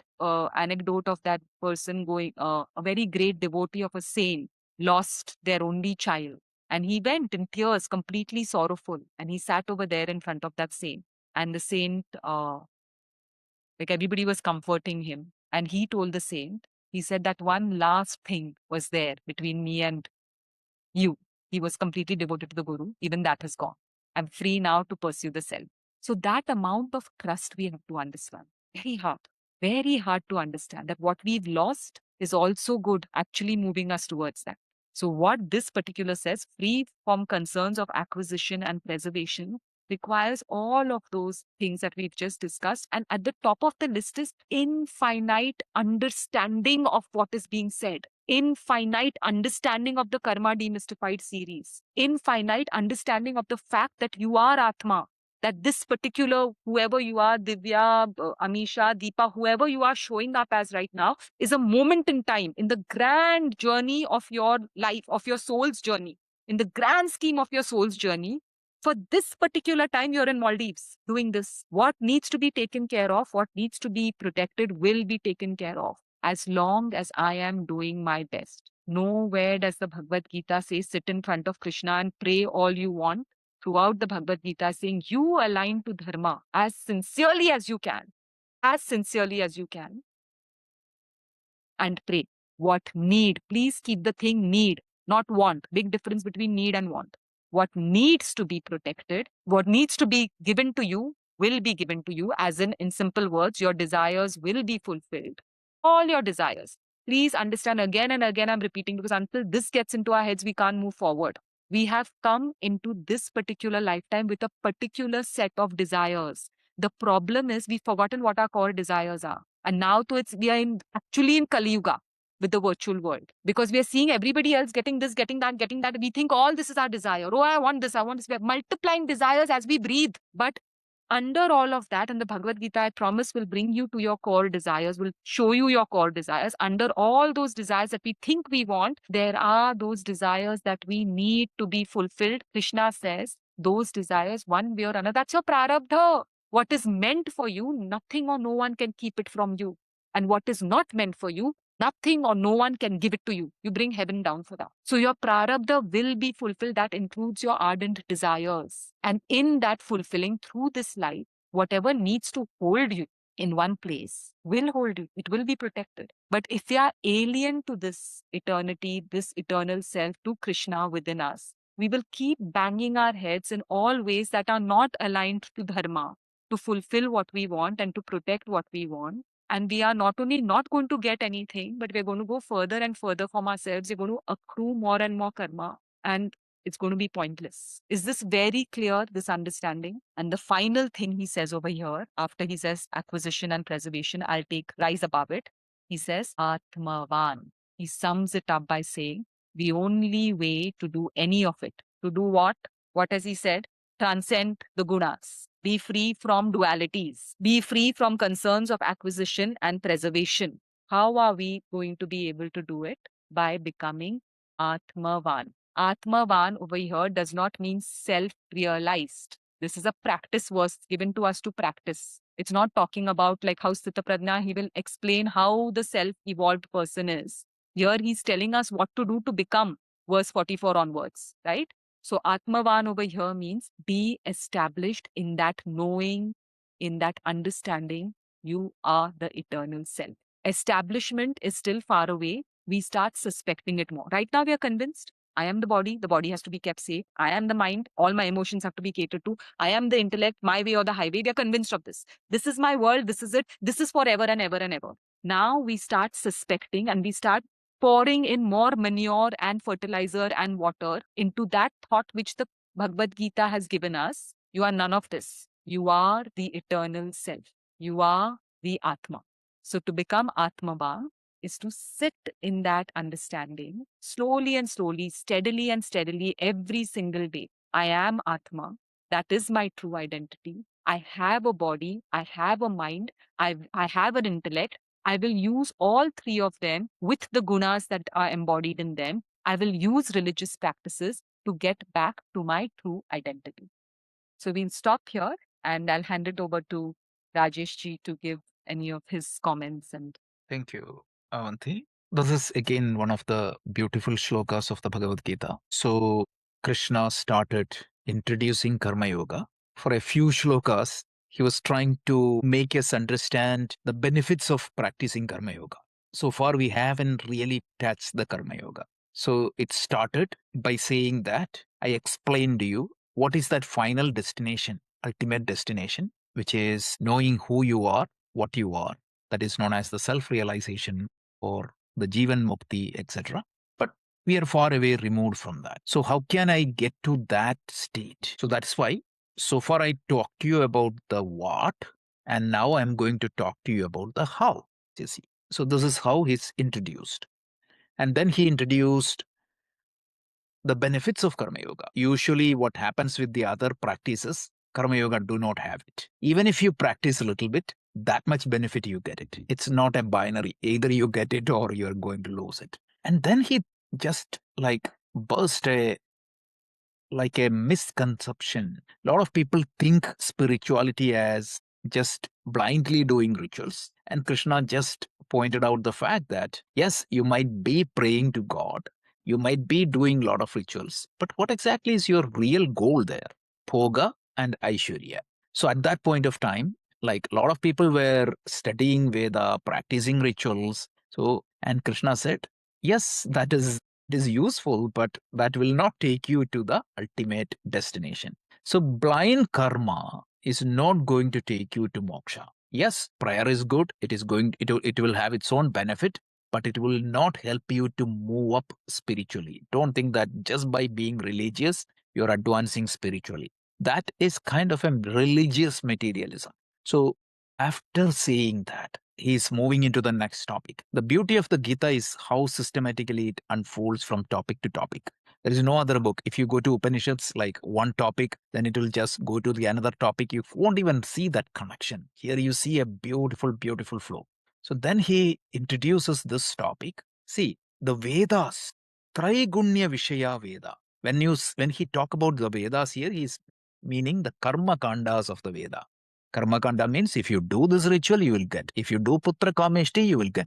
anecdote of that person going, a very great devotee of a saint lost their only child. And he went in tears, completely sorrowful. And he sat over there in front of that saint. And the saint, like everybody was comforting him. And he told the saint, he said that one last thing was there between me and you. He was completely devoted to the Guru. Even that has gone. I'm free now to pursue the self. So that amount of trust we have to understand. Very hard to understand that what we've lost is also good, actually moving us towards that. So what this particular says, free from concerns of acquisition and preservation, requires all of those things that we've just discussed. And at the top of the list is infinite understanding of what is being said. Infinite understanding of the Karma Demystified series. Infinite understanding of the fact that you are Atma. That this particular, whoever you are, Divya, Amisha, Deepa, whoever you are showing up as right now, is a moment in time in the grand journey of your life, of your soul's journey. In the grand scheme of your soul's journey, For this particular time, you're in Maldives doing this. What needs to be taken care of, what needs to be protected will be taken care of as long as I am doing my best. Nowhere does the Bhagavad Gita say sit in front of Krishna and pray all you want. Throughout the Bhagavad Gita, saying you align to dharma as sincerely as you can, as sincerely as you can, and pray. What need? Please keep the thing need, not want. Big difference between need and want. What needs to be protected, what needs to be given to you will be given to you, as in simple words, your desires will be fulfilled. All your desires. Please understand, again and again, I'm repeating, because until this gets into our heads, we can't move forward. We have come into this particular lifetime with a particular set of desires. The problem is we've forgotten what our core desires are. And now to we are actually in Kali Yuga with the virtual world, because we are seeing everybody else getting this, getting that, getting that. We think all this is our desire. Oh, I want this, I want this. We are multiplying desires as we breathe. But under all of that, and the Bhagavad Gita, I promise, will bring you to your core desires, will show you your core desires. Under all those desires that we think we want, there are those desires that we need to be fulfilled. Krishna says, those desires, one way or another, that's your prarabdha. What is meant for you, nothing or no one can keep it from you. And what is not meant for you, nothing or no one can give it to you. You bring heaven down for that. So your prarabdha will be fulfilled. That includes your ardent desires. And in that fulfilling through this life, whatever needs to hold you in one place will hold you. It will be protected. But if you are alien to this eternity, this eternal self, to Krishna within us, we will keep banging our heads in all ways that are not aligned to dharma, to fulfill what we want and to protect what we want. And we are not only not going to get anything, but we're going to go further and further from ourselves. We're going to accrue more and more karma, and it's going to be pointless. Is this very clear, this understanding? And the final thing he says over here, after he says acquisition and preservation, I'll rise above it. He says, Atmavan. He sums it up by saying, the only way to do any of it, to do what? What has he said? Transcend the gunas. Be free from dualities. Be free from concerns of acquisition and preservation. How are we going to be able to do it? By becoming Atmavan. Atmavan over here does not mean self-realized. This is a practice verse given to us to practice. It's not talking about like how Sthita Prajna, he will explain how the self-evolved person is. Here he's telling us what to do to become, verse 44 onwards, right? So Atmavan over here means be established in that knowing, in that understanding, you are the eternal self. Establishment is still far away. We start suspecting it more. Right now we are convinced I am the body has to be kept safe. I am the mind, all my emotions have to be catered to. I am the intellect, my way or the highway. We are convinced of this. This is my world, this is it. This is forever and ever and ever. Now we start suspecting and we start pouring in more manure and fertilizer and water into that thought which the Bhagavad Gita has given us. You are none of this. You are the eternal self. You are the Atma. So to become Atmabha is to sit in that understanding slowly and slowly, steadily and steadily every single day. I am Atma. That is my true identity. I have a body. I have a mind. I have an intellect. I will use all three of them with the gunas that are embodied in them. I will use religious practices to get back to my true identity. So we'll stop here and I'll hand it over to Rajesh ji to give any of his comments. And Thank you, Avanti. This is again one of the beautiful shlokas of the Bhagavad Gita. So Krishna started introducing Karma Yoga. For a few shlokas, he was trying to make us understand the benefits of practicing Karma Yoga. So far, we haven't really touched the Karma Yoga. So it started by saying that I explained to you what is that final destination, ultimate destination, which is knowing who you are, what you are. That is known as the self-realization or the Jivan Mukti, etc. But we are far away removed from that. So how can I get to that state? So that's why so far I talked to you about the what, and now I'm going to talk to you about the how. You see. So this is how he's introduced. And then he introduced the benefits of Karma Yoga. Usually what happens with the other practices, Karma Yoga do not have it. Even if you practice a little bit, that much benefit you get it. It's not a binary. Either you get it or you're going to lose it. And then he just like burst a like a misconception. A lot of people think spirituality as just blindly doing rituals. And Krishna just pointed out the fact that, yes, you might be praying to God, you might be doing a lot of rituals, but what exactly is your real goal there? Bhoga and Aishwarya. So at that point of time, like a lot of people were studying Veda, practicing rituals. So, and Krishna said, yes, that is useful, but that will not take you to the ultimate destination. So blind karma is not going to take you to moksha. Yes, prayer is good. It will have its own benefit, but it will not help you to move up spiritually. Don't think that just by being religious, you're advancing spiritually. That is kind of a religious materialism. So after saying that, he's moving into the next topic. The beauty of the Gita is how systematically it unfolds from topic to topic. There is no other book. If you go to Upanishads, like one topic, then it will just go to the another topic. You won't even see that connection. Here you see a beautiful, beautiful flow. So then he introduces this topic. See, the Vedas, Traigunya Vishaya Veda. When he talk about the Vedas here, he's meaning the karma kandas of the Veda. Karma kanda means if you do this ritual, you will get. If you do putra kameshti, you will get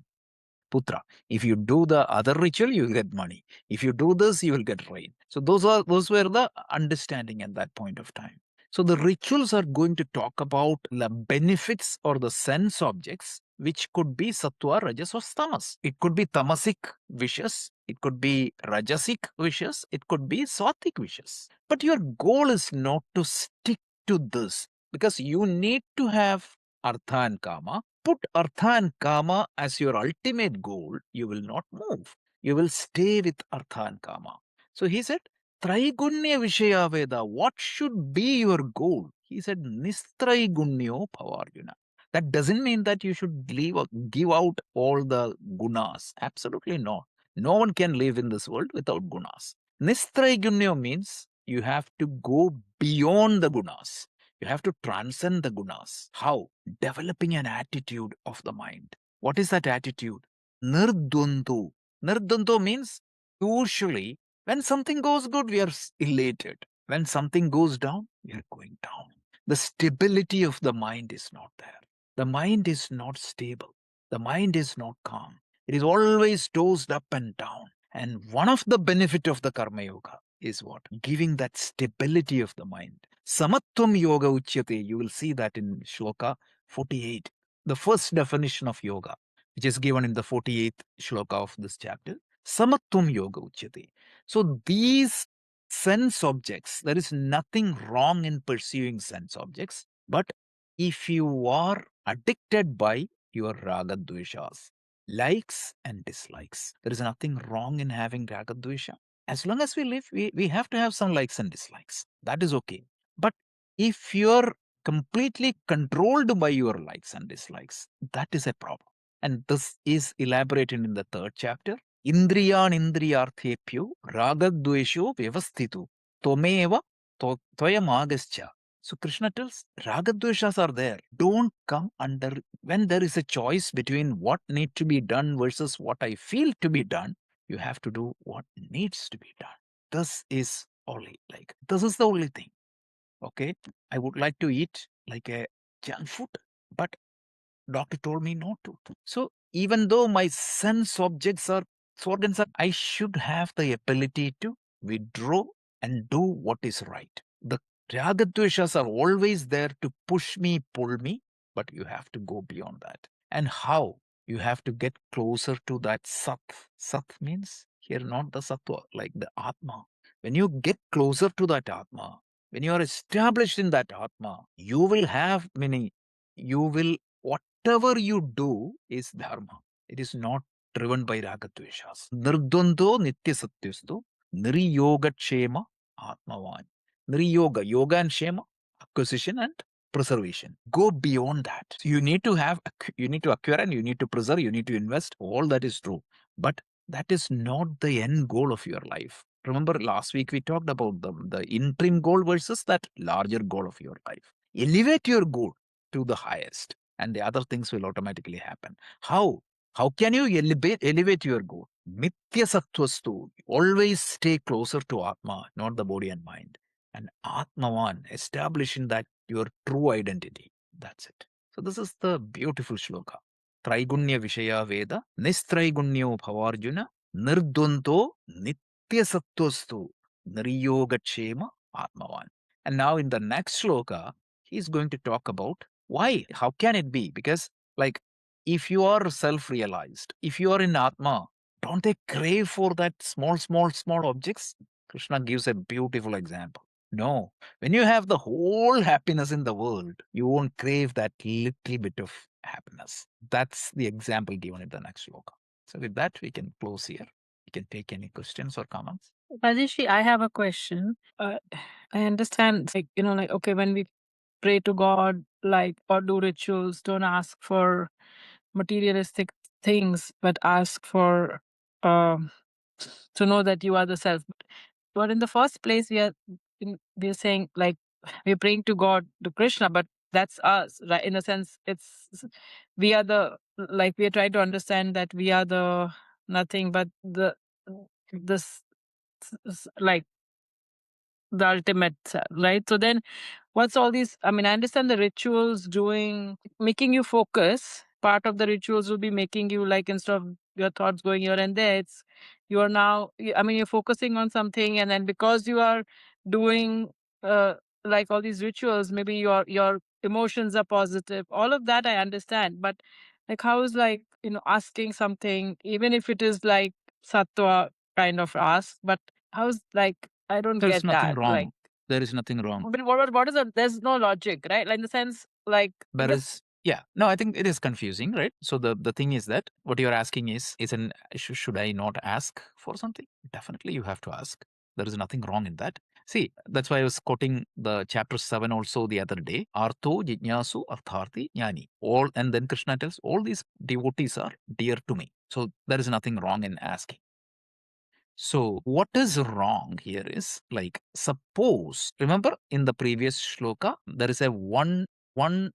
putra. If you do the other ritual, you will get money. If you do this, you will get rain. So those were the understanding at that point of time. So the rituals are going to talk about the benefits or the sense objects, which could be sattva, rajas, or tamas. It could be tamasic wishes. It could be rajasic wishes. It could be sattvic wishes. But your goal is not to stick to this, because you need to have artha and kama. Put artha and kama as your ultimate goal, you will not move. You will stay with artha and kama. So he said, Traigunya Vishaya Veda, what should be your goal? He said, Nistraigunyo Bhavarjuna. That doesn't mean that you should give out all the gunas. Absolutely not. No one can live in this world without gunas. Nistraigunyo means you have to go beyond the gunas. You have to transcend the gunas. How? Developing an attitude of the mind. What is that attitude? Nirdundu. Nirdundu means usually when something goes good, we are elated. When something goes down, we are going down. The stability of the mind is not there. The mind is not stable. The mind is not calm. It is always tossed up and down. And one of the benefit of the Karma Yoga is what? Giving that stability of the mind. Samatvam Yoga Uchyate. You will see that in Shloka 48. The first definition of yoga, which is given in the 48th Shloka of this chapter. Samatvam Yoga Uchyate. So these sense objects, there is nothing wrong in pursuing sense objects. But if you are addicted by your raga dveshas, likes and dislikes, there is nothing wrong in having raga dvesha. As long as we live, we have to have some likes and dislikes. That is okay. But if you're completely controlled by your likes and dislikes, that is a problem. And this is elaborated in the third chapter. Indriyan indriyarthepyo ragadvesho vyavasthitu tomeva toyamagascha. So Krishna tells ragadveshas are there. Don't come under when there is a choice between what need to be done versus what I feel to be done. You have to do what needs to be done. This is the only thing. Okay, I would like to eat like a junk food, but doctor told me not to. So even though my sense objects are organs are, I should have the ability to withdraw and do what is right. The ragadveshas are always there to push me, pull me, but you have to go beyond that. And how? You have to get closer to that sat. Sat means here not the sattva, like the atma. When you get closer to that atma, when you are established in that atma, you will have many. You will whatever you do is dharma. It is not driven by ragadveshas. Nirdvando nitya satyastu niriyoga kshema atmavan. Niriyoga, yoga and shema, acquisition and preservation. Go beyond that. So you need to acquire and you need to preserve, you need to invest. All that is true. But that is not the end goal of your life. Remember last week we talked about the interim goal versus that larger goal of your life. Elevate your goal to the highest and the other things will automatically happen. How? How can you elevate your goal? Nitya sattvastu. Always stay closer to Atma, not the body and mind. And Atmavan, establishing that your true identity. That's it. So this is the beautiful shloka. Traigunya Vishaya Veda, Nistraigunya Bhavarjuna, Nirdunto Nitya sattvastu, Niryogatshema Atmavan. And now in the next shloka, he's going to talk about why. How can it be? Because like if you are self-realized, if you are in Atma, don't they crave for that small objects? Krishna gives a beautiful example. No, when you have the whole happiness in the world, you won't crave that little bit of happiness. That's the example given in the next shloka. So with that, we can close here. We can take any questions or comments. Rajeshi, I have a question. I understand, like, like, okay, when we pray to God, like, or do rituals, don't ask for materialistic things, but ask for to know that you are the self. But in the first place, we're saying, like, we're praying to God, to Krishna, but that's us, right? In a sense, we are the, like, we are trying to understand that we are the nothing but this like the ultimate self, right? So then what's all these? I mean, I understand the rituals making you focus. Part of the rituals will be making you, like, instead of your thoughts going here and there, you are now, I mean, you're focusing on something, and then because you are doing like all these rituals, maybe your emotions are positive. All of that I understand, but like, how is, like, asking something, even if it is like sattva kind of ask, but how's, like, I don't There's get nothing that. wrong. Like, There is nothing wrong. but what is it? There's no logic, right? Like, in the sense, like, There is, yeah. No, I think it is confusing, right? So the thing is that what you're asking is an should I not ask for something? Definitely you have to ask. There is nothing wrong in that. See, that's why I was quoting the chapter 7 also the other day. Artho jijnasu artharthi jnani. All, and then Krishna tells all these devotees are dear to me. So there is nothing wrong in asking. So, what is wrong here is, like, suppose, remember in the previous shloka, there is a one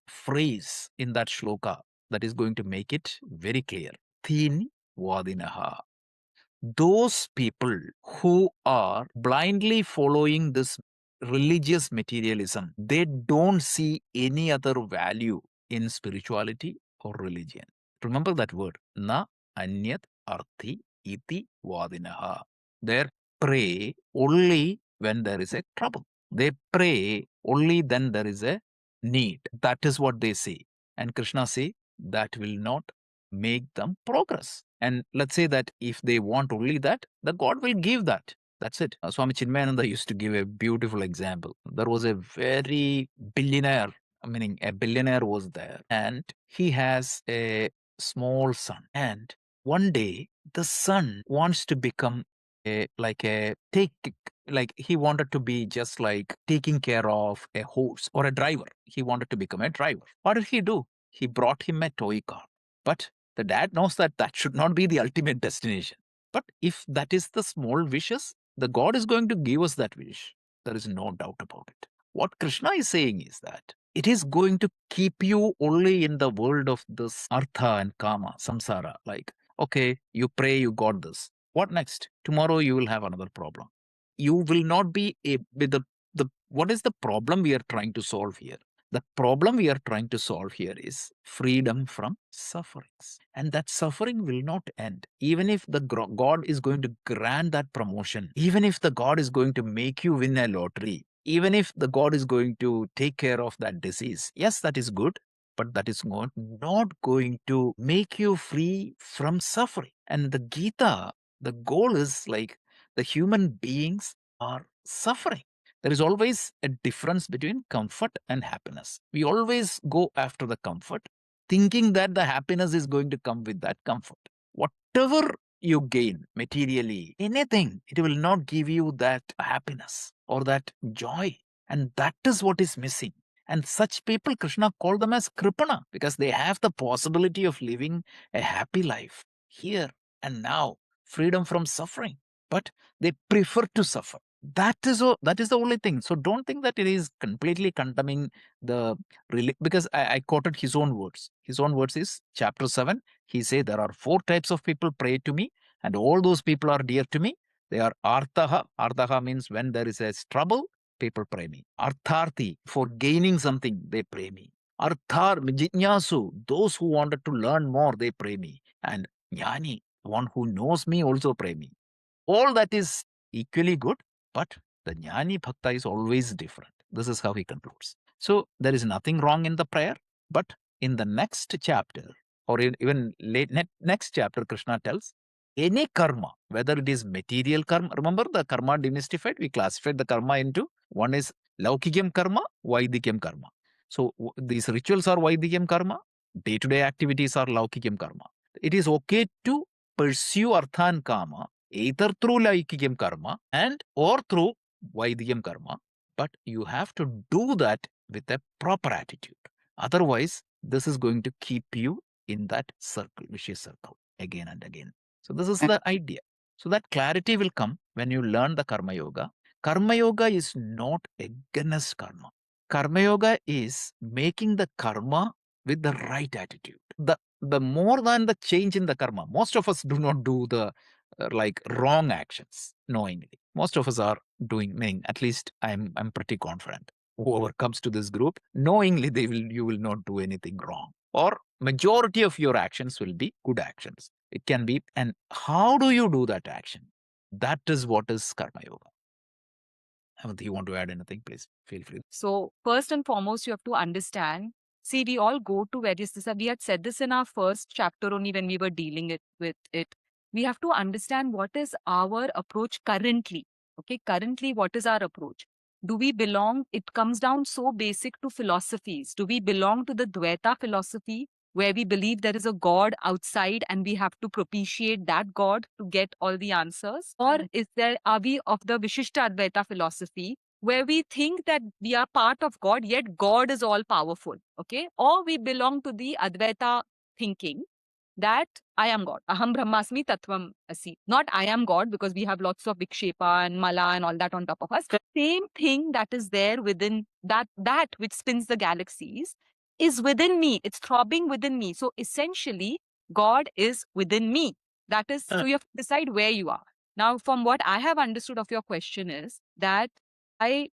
phrase in that shloka that is going to make it very clear. Thin vadinaha. Those people who are blindly following this religious materialism, they don't see any other value in spirituality or religion. Remember that word, na anyat arthi iti vadinaha. They pray only when there is a trouble. They pray only then there is a need. That is what they say. And Krishna say that will not make them progress. And let's say that if they want only that, the God will give that. That's it. Swami Chinmayananda used to give a beautiful example. There was a very billionaire, meaning a billionaire was there, and he has a small son. And one day, the son wants to become like he wanted to be just like taking care of a horse or a driver. He wanted to become a driver. What did he do? He brought him a toy car. But the dad knows that that should not be the ultimate destination. But if that is the small wishes, the God is going to give us that wish. There is no doubt about it. What Krishna is saying is that it is going to keep you only in the world of this artha and kama, samsara. Like, okay, you pray, you got this. What next? Tomorrow you will have another problem. You will not be with the what is the problem we are trying to solve here? The problem we are trying to solve here is freedom from sufferings. And that suffering will not end. Even if the God is going to grant that promotion, even if the God is going to make you win a lottery, even if the God is going to take care of that disease, yes, that is good, but that is not going to make you free from suffering. And the Gita, the goal is like the human beings are suffering. There is always a difference between comfort and happiness. We always go after the comfort, thinking that the happiness is going to come with that comfort. Whatever you gain materially, anything, it will not give you that happiness or that joy. And that is what is missing. And such people, Krishna called them as Kripana because they have the possibility of living a happy life here and now, freedom from suffering. But they prefer to suffer. That is the only thing. So don't think that it is completely condemning the because I quoted his own words. His own words is chapter 7. He said there are 4 types of people pray to me, and all those people are dear to me. They are arthaha. Arthaha means when there is a trouble, people pray me. Artharthi, for gaining something, they pray me. Arthar, jitnyasu, those who wanted to learn more, they pray me. And jnani, one who knows me, also pray me. All that is equally good, but the jnani bhakta is always different. This is how he concludes. So there is nothing wrong in the prayer, but in the next chapter, or even next chapter, Krishna tells any karma, whether it is material karma. Remember the karma demystified? We classified the karma into one is laukikam karma, vaidikam karma. So these rituals are vaidikam karma, day-to-day activities are laukikam karma. It is okay to pursue artha and kama either through laukikam karma and or through vaidikam karma, but you have to do that with a proper attitude. Otherwise, this is going to keep you in that circle, vicious circle, again and again. So this is the idea. So that clarity will come when you learn the Karma Yoga. Karma Yoga is not against karma. Karma Yoga is making the karma with the right attitude. The more than the change in the karma, most of us do not do the like wrong actions knowingly. Most of us are doing, meaning at least I'm pretty confident. Whoever comes to this group, knowingly you will not do anything wrong. Or majority of your actions will be good actions. It can be, and how do you do that action? That is what is Karma Yoga. Avanti, you want to add anything? Please feel free. So first and foremost, you have to understand. See, we all go to various. We had said this in our first chapter only when we were dealing with it. We have to understand what is our approach currently. Okay, currently, what is our approach? Do we belong? It comes down so basic to philosophies. Do we belong to the Dvaita philosophy, where we believe there is a God outside and we have to propitiate that God to get all the answers? Or are we of the Vishishta Advaita philosophy, where we think that we are part of God, yet God is all powerful? Okay. Or we belong to the Advaita thinking that I am God. Aham Brahmasmi Tattvam Asi. Not I am God, because we have lots of Vikshepa and Mala and all that on top of us. Same thing that is there within that which spins the galaxies is within me. It's throbbing within me. So essentially, God is within me. That is, so you have to decide where you are. Now, from what I have understood of your question is that I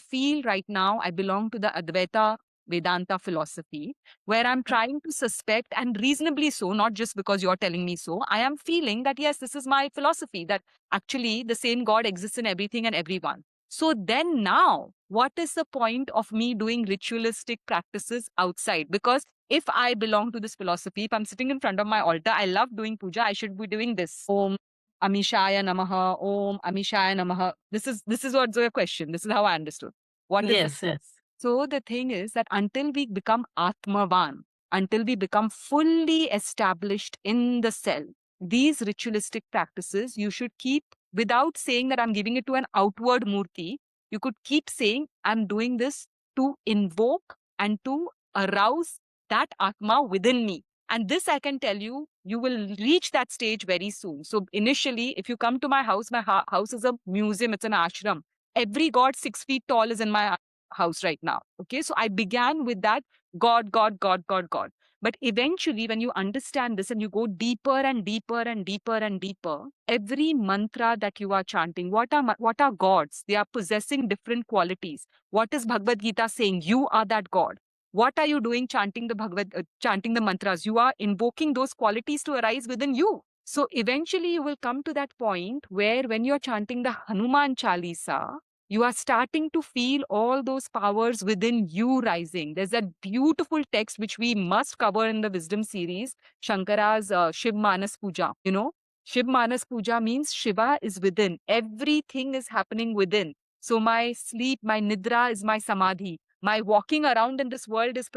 feel right now, I belong to the Advaita Vedanta philosophy, where I'm trying to suspect, and reasonably so, not just because you're telling me so, I am feeling that, yes, this is my philosophy, that actually the same God exists in everything and everyone. So then now, what is the point of me doing ritualistic practices outside? Because if I belong to this philosophy, if I'm sitting in front of my altar, I love doing puja, I should be doing this. Om Amishaya Namaha, Om Amishaya Namaha. This is what's your question. This is how I understood. What is Yes, yes. So the thing is that until we become Atmavan, until we become fully established in the self, these ritualistic practices you should keep without saying that I'm giving it to an outward murti. You could keep saying, I'm doing this to invoke and to arouse that Atma within me. And this I can tell you, you will reach that stage very soon. So initially, if you come to my house house is a museum, it's an ashram. Every god 6 feet tall is in my house right now. Okay, so I began with that God, God, God, God, God. But eventually, when you understand this and you go deeper and deeper and deeper and deeper, every mantra that you are chanting, what are gods? They are possessing different qualities. What is Bhagavad Gita saying? You are that God. What are you doing chanting chanting the mantras? You are invoking those qualities to arise within you. So eventually you will come to that point where when you're chanting the Hanuman Chalisa, you are starting to feel all those powers within you rising. There's that beautiful text which we must cover in the Wisdom series, Shankara's Shiv Manas Puja. You know, Shiv Manas Puja means Shiva is within. Everything is happening within. So my sleep, my nidra is my samadhi. My walking around in this world is,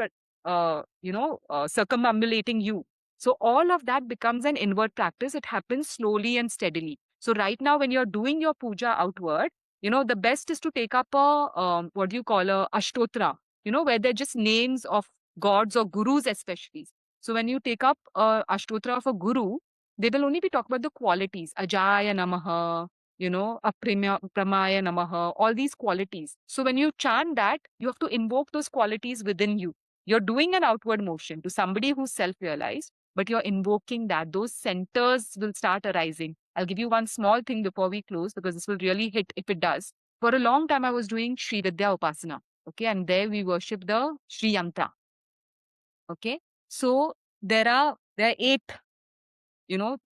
circumambulating you. So all of that becomes an inward practice. It happens slowly and steadily. So right now, when you're doing your puja outward, the best is to take up what do you call a ashtotra, where they're just names of gods or gurus especially. So when you take up a ashtotra of a guru, they will only be talking about the qualities. Ajaya namaha, pramaya namaha, all these qualities. So when you chant that, you have to invoke those qualities within you. You're doing an outward motion to somebody who's self-realized. but you're invoking that. Those centers will start arising. I'll give you one small thing before we close, because this will really hit if it does. For a long time, I was doing Sri Vidya Upasana. Okay, and there we worship the Sri Yantra. Okay, so there are 8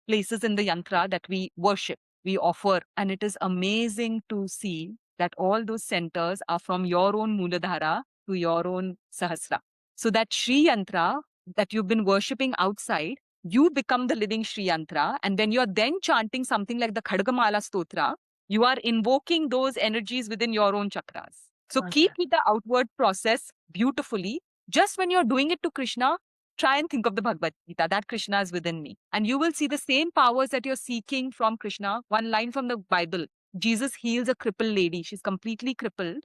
places in the yantra that we worship, we offer, and it is amazing to see that all those centers are from your own Mooladhara to your own Sahasra. So that Sri Yantra that you've been worshipping outside, you become the living Sri Yantra, and when you're then chanting something like the Khadgamala Stotra, you are invoking those energies within your own chakras. So keep with the outward process beautifully. Just when you're doing it to Krishna, try and think of the Bhagavad Gita, that Krishna is within me. And you will see the same powers that you're seeking from Krishna. One line from the Bible, Jesus heals a crippled lady. She's completely crippled,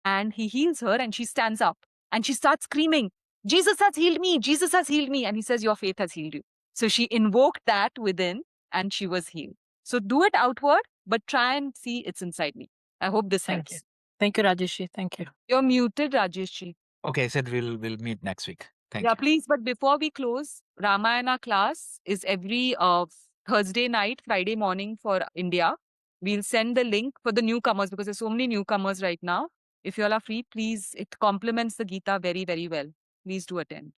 and he heals her, and she stands up and she starts screaming, Jesus has healed me, Jesus has healed me. And he says, your faith has healed you. So she invoked that within and she was healed. So do it outward, but try and see it's inside me. I hope this Thank helps. you. Thank you, Rajeshri. Thank you. You're muted, Rajeshri. Okay, I said we'll meet next week. Thank Yeah, you. please. But before we close, Ramayana class is every Thursday night, Friday morning for India. We'll send the link for the newcomers, because there's so many newcomers right now. If you all are free, please, it complements the Gita very, very well. Please do attend.